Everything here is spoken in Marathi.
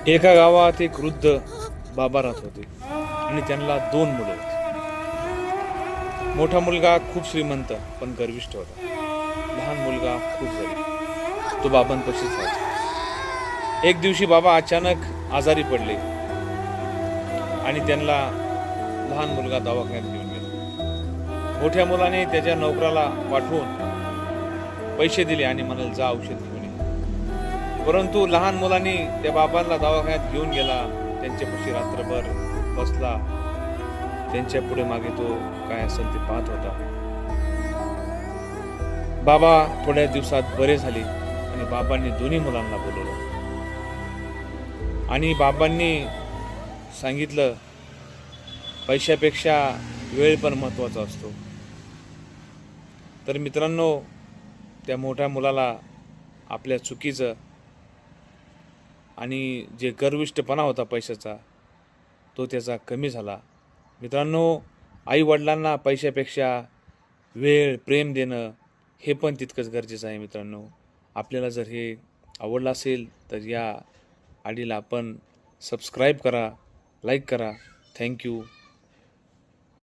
एका गावात एक वृद्ध बाबा राहत होते आणि त्यांना 2 मुलं होती. मोठा मुलगा खूप श्रीमंत पण गर्विष्ठ होता. लहान मुलगा खूप गरीब. तो बाबांपाशीच राहायचा. एक दिवशी बाबा अचानक आजारी पडले आणि त्यांना लहान मुलगा दवाखान्यात घेऊन गेला. मोठ्या मुलाने त्याच्या नोकराला पाठवून पैसे दिले आणि म्हणाले, जा औषध घेऊन ये. परंतु लहान मुलाने त्या बाबांना दवाखान्यात घेऊन गेला. त्यांच्यापाशी रात्रभर बसला. त्यांच्या पुढे मागे तो काय असेल ते पाहत होता. बाबा थोड्या दिवसात बरे झाले आणि बाबांनी दोन्ही मुलांना बोलवलं आणि बाबांनी सांगितलं, पैशापेक्षा वेळ पण महत्त्वाचा असतो. तर मित्रांनो, त्या मोठ्या मुलाला आपल्या चुकीचं आणि जे गर्विष्ठपणा होता पैशाचा तो त्याचा कमी झाला. मित्रांनो, आई वडिलांना पैशापेक्षा वेळ, प्रेम देणं हे पण तितकंच गरजेचं आहे. मित्रांनो, आपल्याला जर हे आवडलं असेल तर या आडीला आपण सबस्क्राईब करा, लाईक करा. थँक्यू.